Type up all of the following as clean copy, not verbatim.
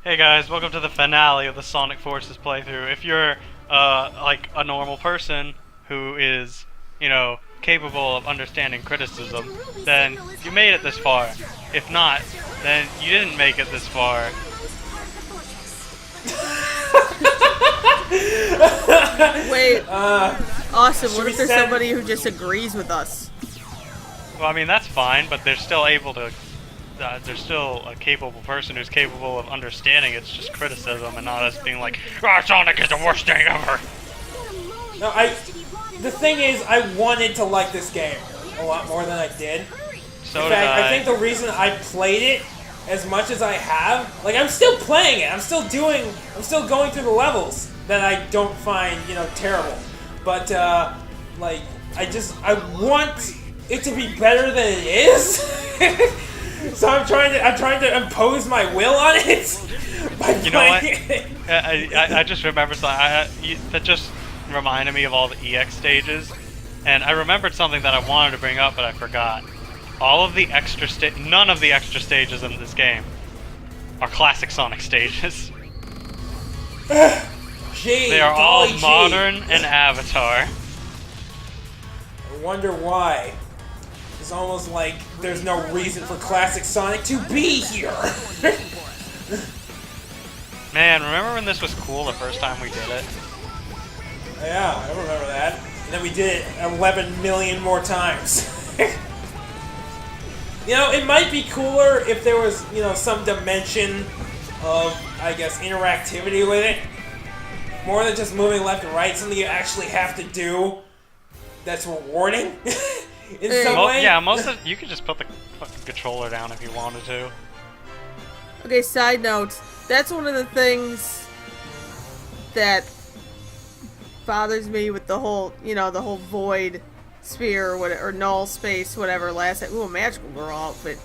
Hey guys, welcome to the finale of the Sonic Forces playthrough. If you're, like a normal person who is, capable of understanding criticism, then you made it this far. If not, then you didn't make it this far. Wait, awesome. What if there's send- somebody who just agrees with us? Well, I mean, that's fine, but they're still able to, they're still a capable person who's capable of understanding it's just criticism and not us being like, Sonic is the worst thing ever! No, the thing is, I wanted to like this game a lot more than I did. So In did fact, I. I think the reason I played it as much as I have, like, I'm still playing it. I'm still going through the levels that I don't find, terrible. But, like, I want it to be better than it is. So I'm trying to impose my will on it by You know what? playing it. I just remembered something. That just reminded me of all the EX stages, and I remembered something that I wanted to bring up, but I forgot. All of the none of the extra stages in this game are classic Sonic stages. Gee, They are all golly gee. modern and Avatar. I wonder why. It's almost like there's no reason for classic Sonic to be here. Man, remember when this was cool the first time we did it? Yeah, I remember that. And then we did it 11 million more times. It might be cooler if there was, some dimension of, I guess, interactivity with it. More than just moving left and right, something you actually have to do that's rewarding in some way. Yeah, you could just put the fucking controller down if you wanted to. Okay, side note. That's one of the things that bothers me with the whole, the whole void sphere or whatever, or null space, whatever. Ooh, a magical girl outfit.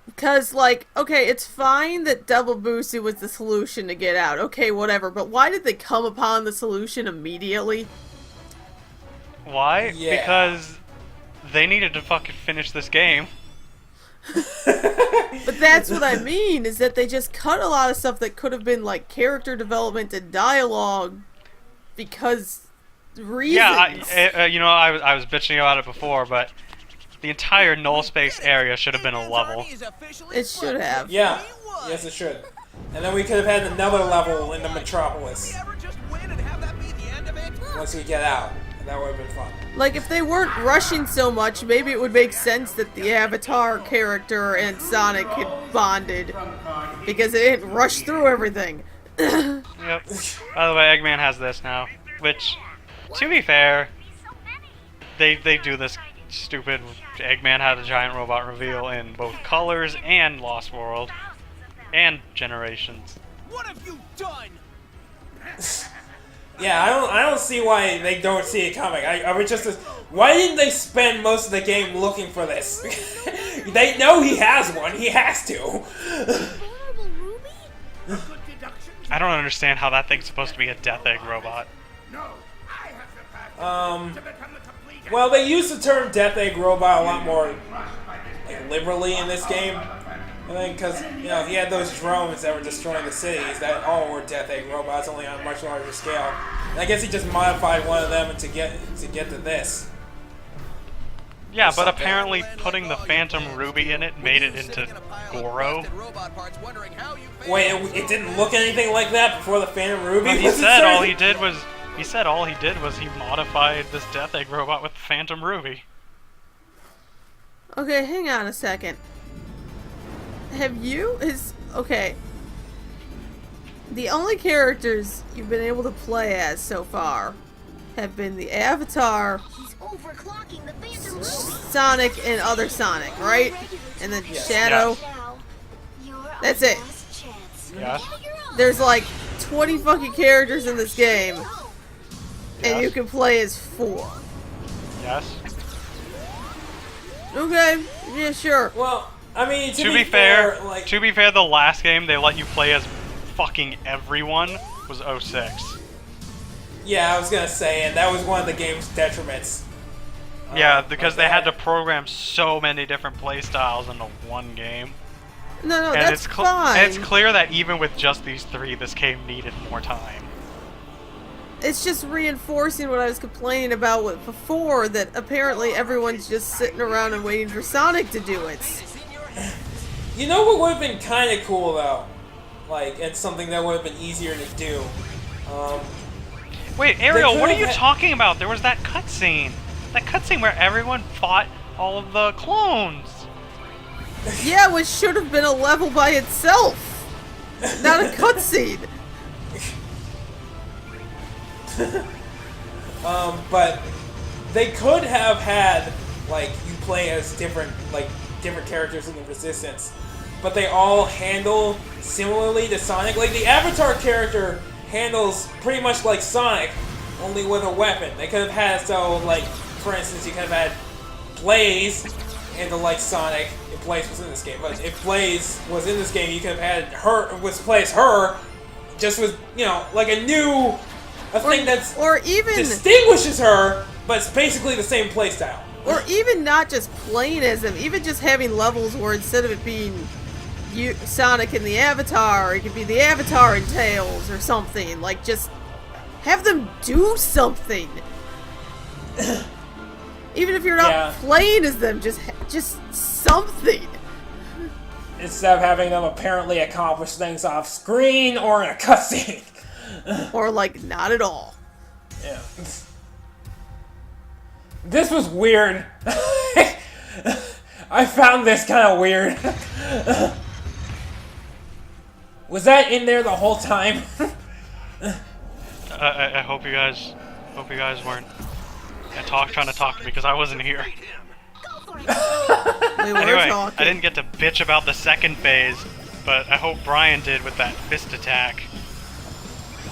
Because, okay, it's fine that double boosted was the solution to get out. Okay, whatever. But why did they come upon the solution immediately? Why? Yeah. Because they needed to fucking finish this game. But that's what I mean, is that they just cut a lot of stuff that could have been, character development and dialogue because reasons. Yeah, I was bitching about it before, but the entire null space area should have been a level. It should have. Yeah, yes it should. And then we could have had another level in the Metropolis once we get out. That would have been fun. If they weren't rushing so much, maybe it would make sense that the Avatar character and Sonic had bonded. Because they didn't rush through everything. Yep. By the way, Eggman has this now, which, to be fair, they do this stupid Eggman had a giant robot reveal in both Colors and Lost World, and Generations. What have you done? Yeah, I don't see why they don't see it coming. I would just, why didn't they spend most of the game looking for this? They know he has one. He has to. I don't understand how that thing's supposed to be a Death Egg robot. Well, they use the term Death Egg Robot a lot more liberally in this game. I think because, he had those drones that were destroying the cities that all were Death Egg Robots, only on a much larger scale. And I guess he just modified one of them to get to this. Yeah, but apparently putting the Phantom Ruby in it made it into Goro. Wait, it didn't look anything like that before the Phantom Ruby But he was said all inserted? he did was he modified this Death Egg robot with the Phantom Ruby. Okay, hang on a second. Okay. The only characters you've been able to play as so far have been the Avatar, Sonic, and other Sonic, right? And then Shadow. That's it. Yes. There's 20 fucking characters in this game, and Yes. you can play as 4. Yes. Okay, yeah, sure. Well, I mean, To be fair, the last game they let you play as fucking everyone was 06. yeah, I was gonna say, and that was one of the game's detriments. Yeah, because they had to program so many different playstyles into one game. No, and that's fine. it's clear that even with just these 3, this game needed more time. It's just reinforcing what I was complaining about before, that apparently everyone's just sitting around and waiting for Sonic to do it. You know what would have been kind of cool though? Like, it's something that would have been easier to do. Wait, Ariel, what are you could've talking about? There was that cutscene. That cutscene where everyone fought all of the clones. Yeah, which should have been a level by itself, not a cutscene. But they could have had, like, you play as different characters in the Resistance, but they all handle similarly to Sonic. Like, the Avatar character handles pretty much like Sonic, only with a weapon. They could have had, so, like, for instance, you could have had Blaze handle like Sonic if Blaze was in this game. But if Blaze was in this game, you could have had her, plays her, just with, you know, like a new... thing that's or even distinguishes her, but it's basically the same playstyle. Or even not just playing as him, even just having levels where instead of it being Sonic and the Avatar, it could be the Avatar and Tails or something. Like, just have them do something. Even if you're not playing as them, just something. Instead of having them apparently accomplish things off screen or in a cutscene. Or, like, not at all. Yeah. This was weird. I found this kind of weird. Was that in there the whole time? I hope you guys weren't trying to talk to me because I wasn't here. We were Anyway, talking. I didn't get to bitch about the second phase, but I hope Brian did with that fist attack.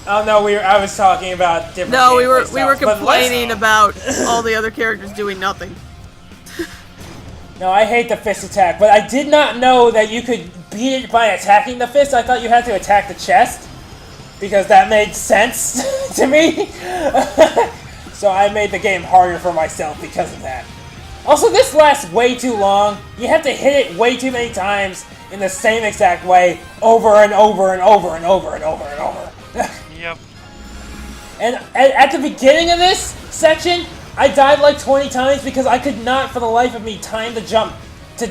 Oh no, I was talking about different. No, we were styles, but complaining about all the other characters doing nothing. No, I hate the fist attack, but I did not know that you could beat it by attacking the fist. I thought you had to attack the chest, because that made sense to me. So I made the game harder for myself because of that. Also, this lasts way too long. You have to hit it way too many times in the same exact way, over and over and over and over and over and over. Yep. And at the beginning of this section, I died like 20 times because I could not, for the life of me, time the jump to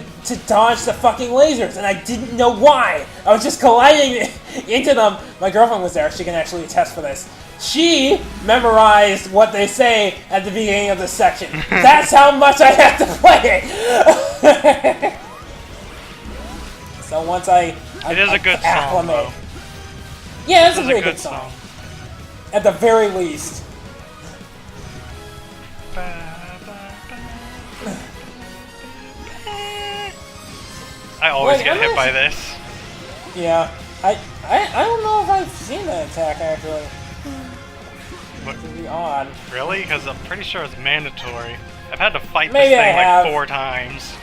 dodge the fucking lasers, and I didn't know why. I was just colliding into them. My girlfriend was there. She can actually attest for this. She memorized what they say at the beginning of the section. That's how much I have to play it. So once it is a good song, though. Yeah, it's a pretty good song. At the very least. I always get hit by this. Yeah. I don't know if I've seen that attack, actually. What? Which would be odd. Really? Because I'm pretty sure it's mandatory. I've had to fight Maybe this thing I like 4 times.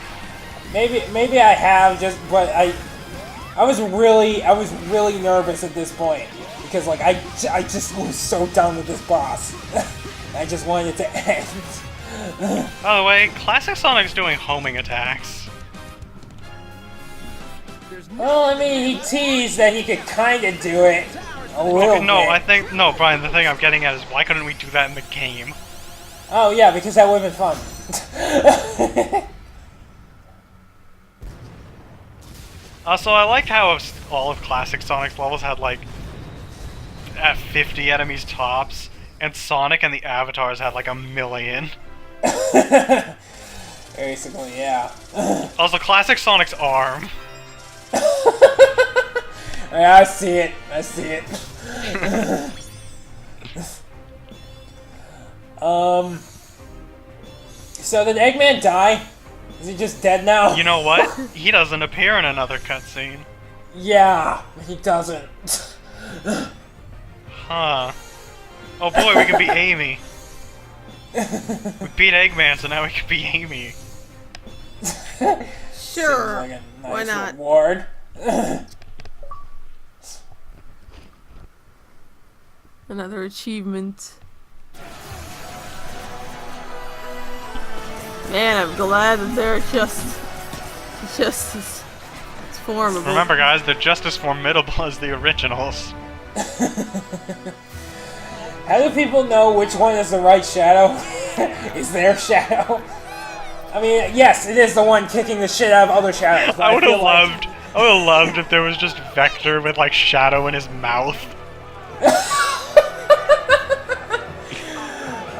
Maybe I have, but I was really nervous at this point because like I just was so done with this boss. I just wanted it to end. By the way, Classic Sonic's doing homing attacks. Well, I mean, he teased that he could kind of do it a little bit. No, Brian, the thing I'm getting at is why couldn't we do that in the game? Oh yeah, because that would have been fun. Also, I liked how all of Classic Sonic's levels had like at 50 enemies tops, and Sonic and the Avatars had like 1 million. Basically, yeah. Also, Classic Sonic's arm. Yeah, I see it. So did Eggman die? Is he just dead now? You know what? He doesn't appear in another cutscene. Yeah, he doesn't. Huh. Oh boy, we can beat Amy. We beat Eggman, so now we can beat Amy. Sure. Like a nice Why not? Reward. Another achievement. Man, I'm glad that they're just as formidable. Remember, guys, they're just as formidable as the originals. How do people know which one is the right shadow? Is their shadow? I mean, yes, it is the one kicking the shit out of other shadows. I would have loved if there was just Vector with like shadow in his mouth.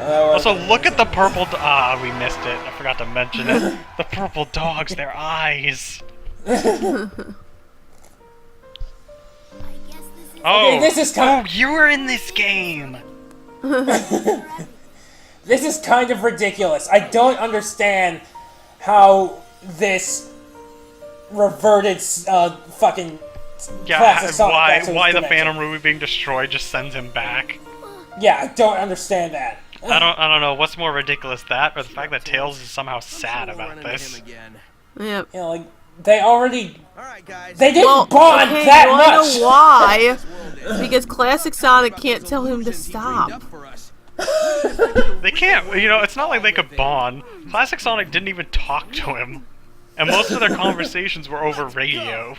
Also, look at the purple. We missed it. I forgot to mention it. The purple dogs, their eyes. Okay, this is kind you were in this game. This is kind of ridiculous. I don't understand how this reverted fucking classic Sonic why the Phantom Ruby being destroyed just sends him back. Yeah, I don't understand that. I don't know what's more ridiculous, that or the fact that Tails is somehow sad about this. Yep. You know, like they already they didn't bond okay, that you much. Know why? Because Classic Sonic can't tell him to stop. They can't. You know, it's not like they could bond. Classic Sonic didn't even talk to him, and most of their conversations were over radio.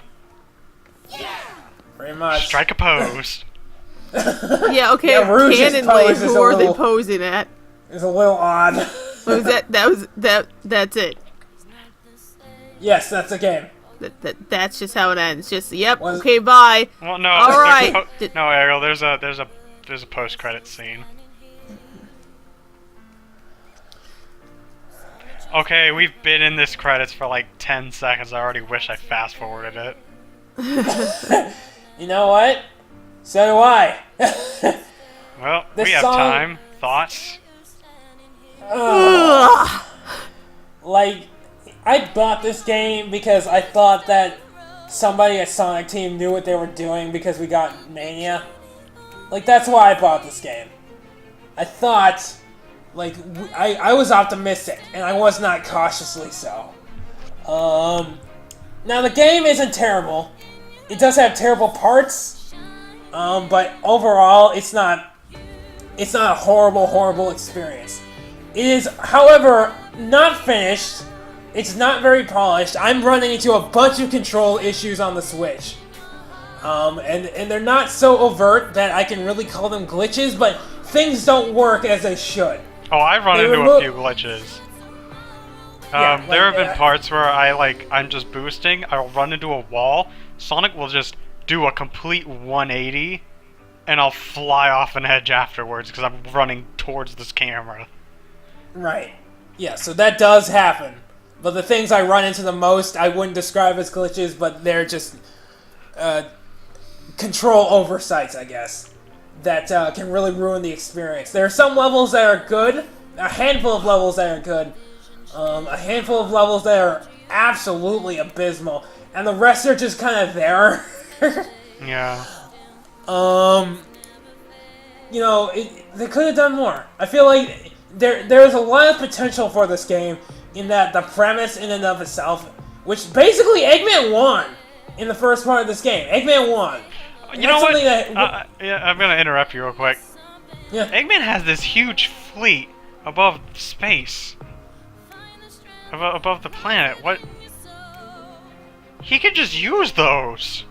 Pretty much. Strike a pose. Yeah, okay, Yeah, Rouge's canonically, pose is who a are they little- posing at? It's a little odd. What was that's it. Yes, that's a game. That's just how it ends. Just, yep, Was- okay, bye. Well, no. All right. No, Ariel. There's a post-credit scene. Okay, we've been in this credits for like 10 seconds. I already wish I fast-forwarded it. You know what? So do I. Well, This we have song- time. Thoughts? Ugh. Like, I bought this game because I thought that somebody at Sonic Team knew what they were doing because we got Mania. Like, that's why I bought this game. I thought, like, I was optimistic, and I was not cautiously so. Now the game isn't terrible. It does have terrible parts, but overall, it's not a horrible experience. It is, however, not finished. It's not very polished. I'm running into a bunch of control issues on the Switch. And they're not so overt that I can really call them glitches, but things don't work as they should. Oh, I've run into a few glitches. Yeah, there have been like, parts where I'm just boosting, I'll run into a wall, Sonic will just do a complete 180, and I'll fly off an edge afterwards because I'm running towards this camera. Right. Yeah, so that does happen. But the things I run into the most, I wouldn't describe as glitches, but they're just control oversights, I guess, that can really ruin the experience. There are some levels that are good, a handful of levels that are good, a handful of levels that are absolutely abysmal, and the rest are just kind of there. Yeah. You know, they could have done more. I feel like there's a lot of potential for this game in that the premise in and of itself, which basically Eggman won in the first part of this game. Eggman won. You know what? That, yeah, I'm gonna interrupt you real quick. yeah. Eggman has this huge fleet above space. Above the planet. What? He could just use those.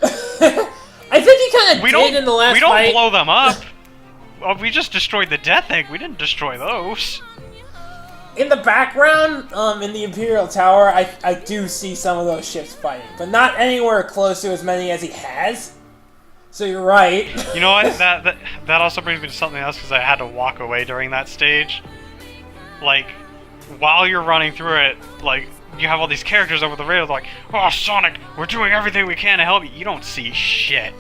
I think he kind of did in the last We don't fight. blow them up. We just destroyed the Death Egg. We didn't destroy those. In the background, in the Imperial Tower, I do see some of those ships fighting, but not anywhere close to as many as he has. So you're right. You know what? That also brings me to something else because I had to walk away during that stage. Like, while you're running through it, like, you have all these characters over the radio like, "Oh, Sonic, we're doing everything we can to help you." You don't see shit.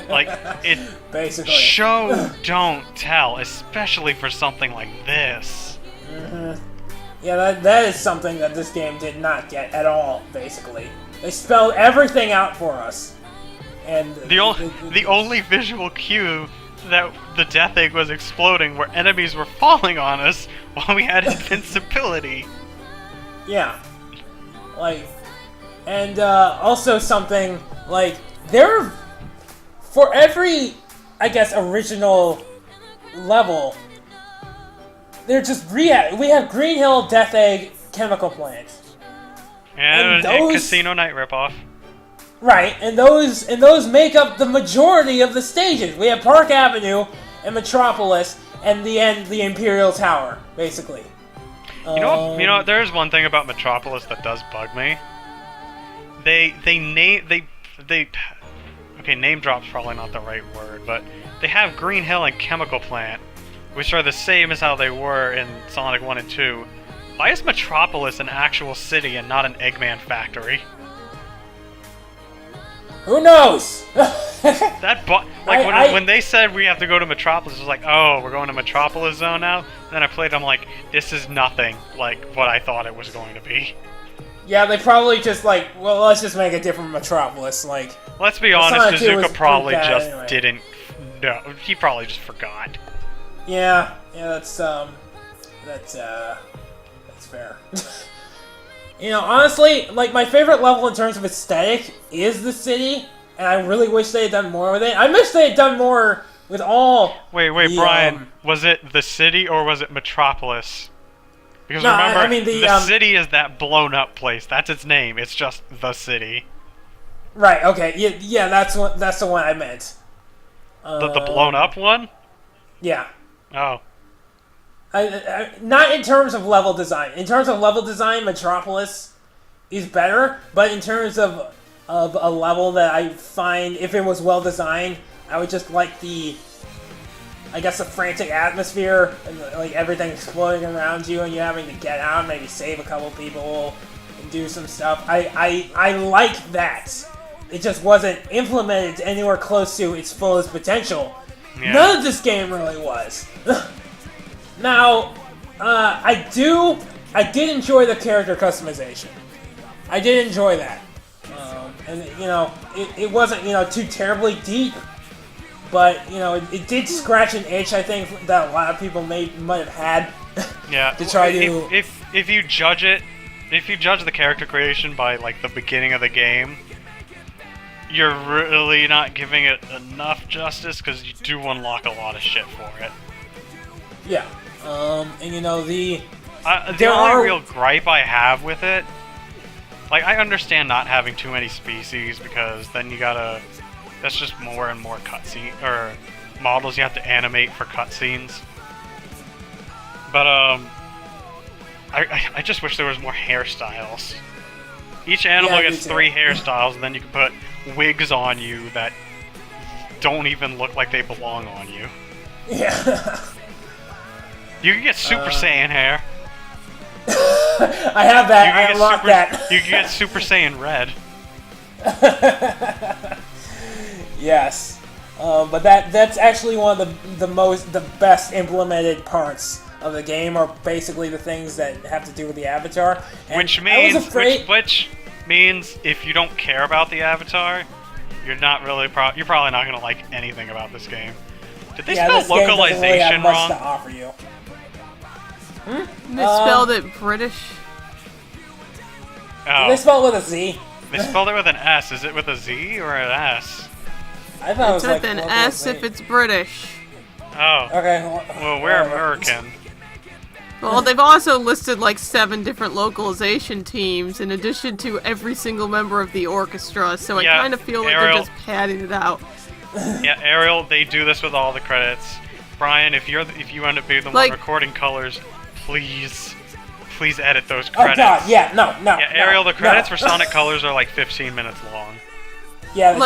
Like, it Basically. show don't tell, especially for something like this. Yeah, that is something that this game did not get at all, basically. They spelled everything out for us. And The only visual cue that the Death Egg was exploding where enemies were falling on us while we had invincibility. Yeah. Like, and also something, like, there, for every, I guess, original level, they're just we have Green Hill, Death Egg, Chemical Plant. And those Casino Night ripoff. right, and those make up the majority of the stages. We have Park Avenue and Metropolis, and the Imperial Tower, basically. You know, there's one thing about Metropolis that does bug me. Okay, name drop's probably not the right word, but they have Green Hill and Chemical Plant, which are the same as how they were in Sonic 1 and 2. Why is Metropolis an actual city and not an Eggman factory? Who knows? When they said we have to go to Metropolis, it was like, oh, we're going to Metropolis Zone now? And then I played, I'm like, this is nothing like what I thought it was going to be. Yeah, they probably just well, let's just make a different Metropolis. Let's be honest, Tezuka probably just anyway. didn't know. He probably just forgot. Yeah, that's fair. Honestly, my favorite level in terms of aesthetic is the city, and I really wish they had done more with it. I wish they had done more with all. Wait, Brian, was it the city or was it Metropolis? Because no, remember, I mean the city is that blown up place. That's its name. It's just the city. Right. Okay. Yeah. That's the one I meant. The blown up one? Yeah. Oh. Not in terms of level design. In terms of level design, Metropolis is better, but in terms of a level that I find, if it was well designed, I would just like the frantic atmosphere and everything exploding around you and you having to get out, maybe save a couple people and do some stuff. I like that. It just wasn't implemented anywhere close to its fullest potential. Yeah. None of this game really was. Now, I did enjoy the character customization. I did enjoy that. And it wasn't too terribly deep. But it did scratch an itch, I think, that a lot of people might have had. Yeah. To try to. If you judge the character creation by the beginning of the game, you're really not giving it enough justice because you do unlock a lot of shit for it. Yeah. And the only real gripe I have with it, I understand not having too many species because then you gotta. That's just more and more cutscene or models you have to animate for cutscenes. But I just wish there was more hairstyles. Each animal gets 3 hairstyles, and then you can put wigs on you that don't even look like they belong on you. Yeah. You can get Super Saiyan hair. I have that. I unlocked that. You can get Super Saiyan red. Yes, but that's actually one of the best implemented parts of the game are basically the things that have to do with the avatar. And which means if you don't care about the avatar, you're probably not gonna like anything about this game. Did they spell localization really have much wrong? To offer you. They spelled it British. Oh. They spelled it with a Z. They spelled it with an S. Is it with a Z or an S? I thought it was with an S if it's British. Oh. Okay. Well, we're American. Well, they've also listed 7 different localization teams in addition to every single member of the orchestra, so I kind of feel like they're just padding it out. Yeah, Ariel, they do this with all the credits. Brian, if you end up being the one recording colors, please edit those credits. Oh god, yeah, no. Yeah, Ariel, the credits for Sonic Colors are 15 minutes long. Yeah,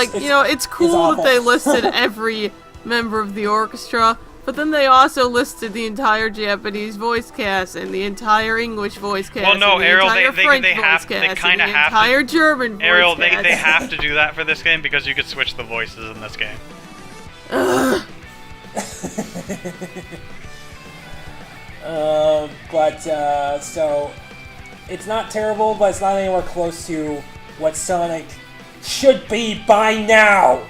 it's cool that they listed every member of the orchestra, but then they also listed the entire Japanese voice cast and the entire English voice cast. Well, no, and the Ariel, entire French voice cast they kind of and the have entire German Ariel, voice cast. they have to do that for this game because you could switch the voices in this game. So it's not terrible, but it's not anywhere close to what Sonic should be by now.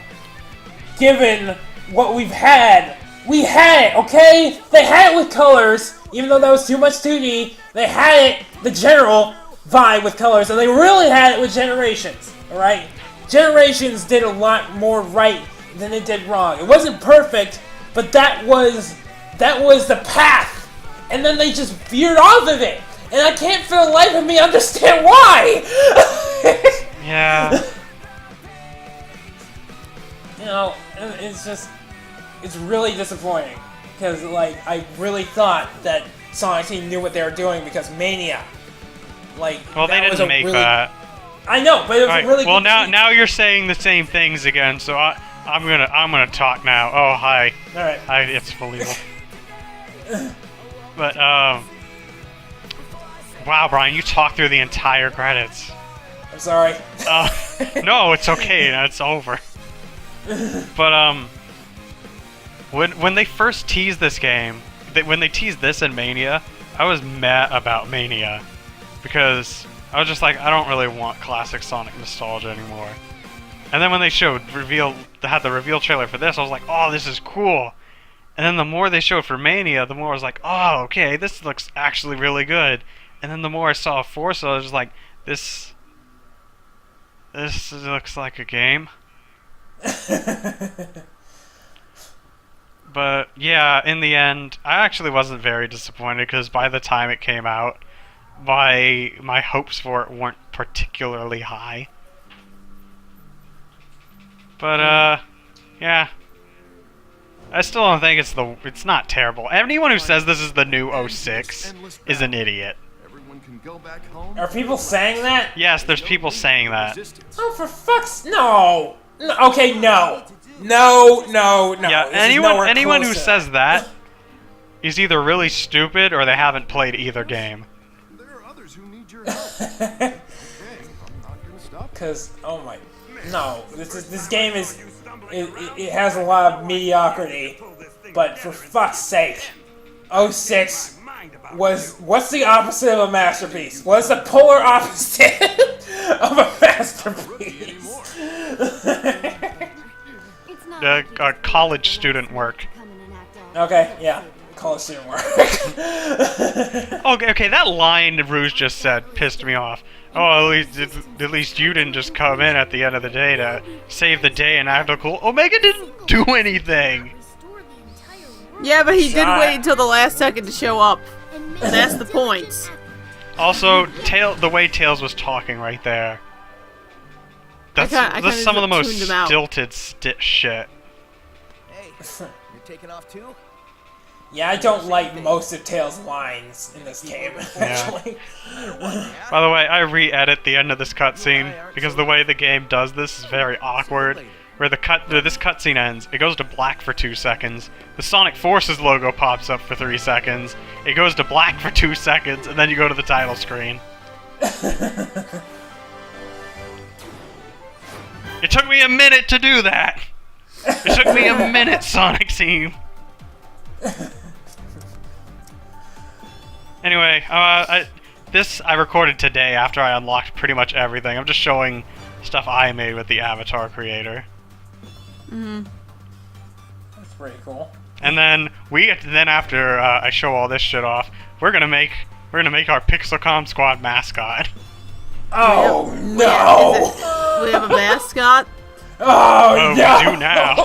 Given what we've had, we had it, okay? They had it with colors, even though that was too much 2D. They had it, the general vibe with colors, and they really had it with Generations, alright? Generations did a lot more right than it did wrong. It wasn't perfect, but that was the path. And then they just veered off of it. and I can't for the life of me understand why! Yeah. You know, it's just, it's really disappointing. Because, like, I really thought that Sonic Team knew what they were doing because Mania. Like, Well, they that was didn't a make really, that. I know, but it was Alright, a really well, good now you're saying the same things again, so I'm gonna talk now. Oh, hi. Alright. Hi, it's believable. But, wow, Brian, you talked through the entire credits. I'm sorry. No, it's okay. It's over. But when they first teased this game, when they teased this in Mania, I was mad about Mania because I was just like, I don't really want classic Sonic nostalgia anymore. And then when they had the reveal trailer for this, I was like, oh, this is cool. And then the more they showed for Mania, the more I was like, oh, okay, this looks actually really good. And then the more I saw Forza, I was just like, this looks like a game. But yeah, in the end, I actually wasn't very disappointed because by the time it came out, my hopes for it weren't particularly high. But yeah, I still don't think it's not terrible. Anyone who says this is the new 06 is an idiot. Are people saying that? Yes, there's people saying that. Oh, for fuck's... No! Okay, no. No. Yeah, This is nowhere anyone who closer. says that is either really stupid or they haven't played either game. There are others who need your help. Okay, I'm not gonna stop. Because, oh my... No, this game is... It has a lot of mediocrity. But for fuck's sake, 06 was... What's the opposite of a masterpiece? What's the polar opposite of a masterpiece? College student work. Okay, yeah. College student work. Okay, that line Rouge just said pissed me off. Oh, at least you didn't just come in at the end of the day to save the day and act cool. Omega didn't do anything. Yeah, but he did wait until the last second to show up. And that's the point. Also, the way Tails was talking right there. That's some of the most stilted shit. Hey, you're taking off too? Yeah, I don't like most of Tails' lines in this game, actually. By the way, I re-edit the end of this cutscene because the way the game does this is very awkward. Where this cutscene ends, it goes to black for 2 seconds. The Sonic Forces logo pops up for 3 seconds. It goes to black for 2 seconds, and then you go to the title screen. It took me a minute to do that. It took me a minute, Sonic Team. Anyway, this I recorded today after I unlocked pretty much everything. I'm just showing stuff I made with the Avatar creator. That's pretty cool. And then after I show all this shit off, we're gonna make our Pixelcommsquad mascot. Oh no! We have a mascot. Oh no! We do now.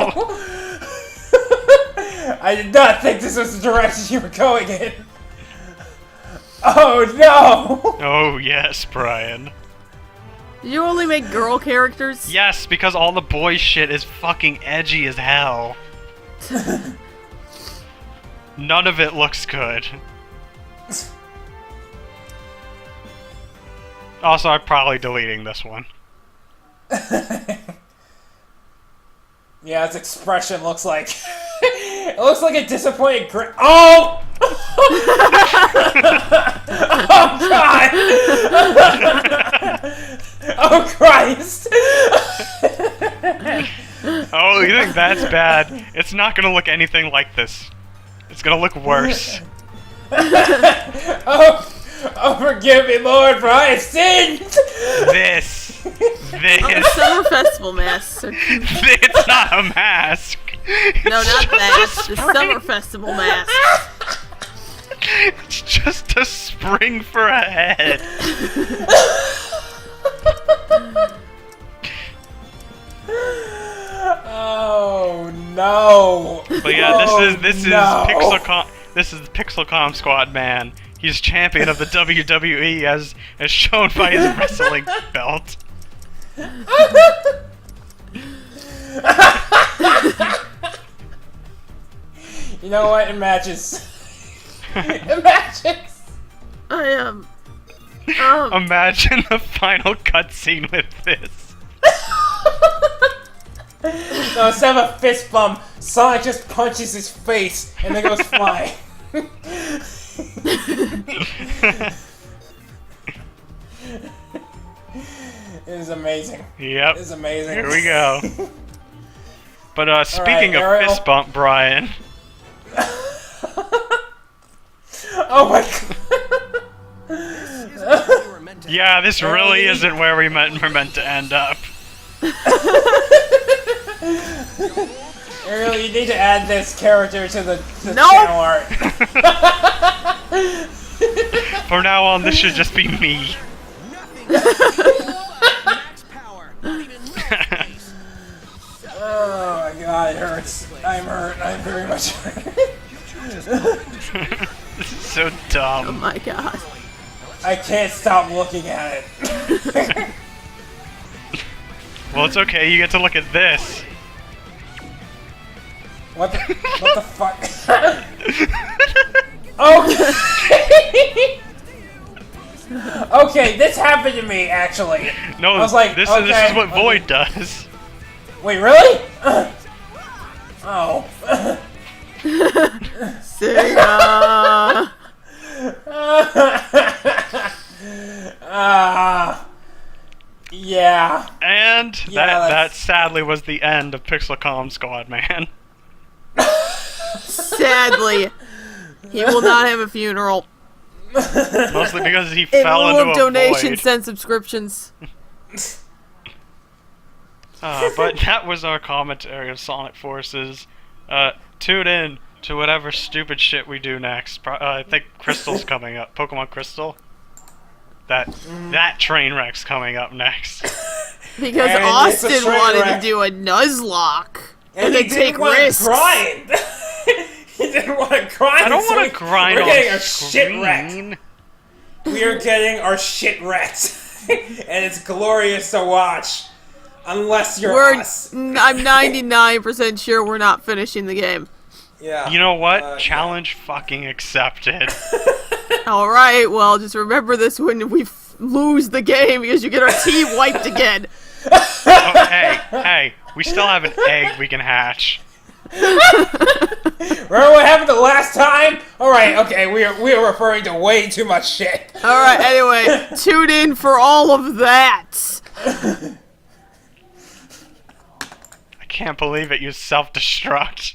I did not think this was the direction you were going in. Oh no! Oh yes, Brian. Did you only make girl characters? Yes, because all the boy shit is fucking edgy as hell. None of it looks good. Also, I'm probably deleting this one. Yeah, its expression looks like... it looks like a disappointed Oh! Oh, God! Oh, Christ! Oh, you think that's bad? It's not gonna look anything like this. It's gonna look worse. Oh, forgive me, Lord, for I have sinned! This. Summer festival mask. It's not a mask. No, not that. The summer festival mask. It's just a spring for a head. Oh no! But yeah, this is no. Pixelcomm Squad man. He's champion of the WWE as shown by his wrestling belt. You know what? It matches. It matches. I am. Imagine the final cutscene with this. No, instead of a fist bump, Sonic just punches his face and then goes flying. It is amazing. Yep. It is amazing. Here we go. But speaking of Ariel. fist bump, Brian. Oh my god. We were meant to Yeah, this really isn't where we're meant to end up. Ariel, you need to add this character to the No! channel art. From now on, this should just be me. max power. Not even face. Oh my god, it hurts. I'm hurt. I'm very much hurt. This is so Oh dumb. my god. I can't stop looking at it. Well, it's okay. You get to look at this. What the fuck? Okay. Okay, this happened to me actually. No, I was like, this okay, is what okay. Void does. Wait, really? Oh. See ya. Yeah. And Yeah, that that's- sadly was the end of Pixelcommsquad, man. Sadly, he will not have a funeral. Mostly because he In fell lieu into of a donations void. and subscriptions. But that was our commentary of Sonic Forces. Tune in to whatever stupid shit we do next. I think Crystal's coming up. Pokemon Crystal. That train wreck's coming up next. Because And it's a Austin train wanted wreck. to do a Nuzlocke. And he then take didn't want risks. to grind. He didn't want to grind. I don't so want to grind We're on getting our shit wrecked. screen. We are getting our shit wrecked. And it's glorious to watch. Unless you're us. I'm 99% sure we're not finishing the game. Yeah. You know what? Yeah. Challenge fucking accepted. Alright, well, just remember this when we lose the game because you get our team wiped again. Oh, hey, we still have an egg we can hatch. Remember what happened the last time? Alright, okay, we are referring to way too much shit. Alright, anyway, tune in for all of that. I can't believe it, you self-destruct.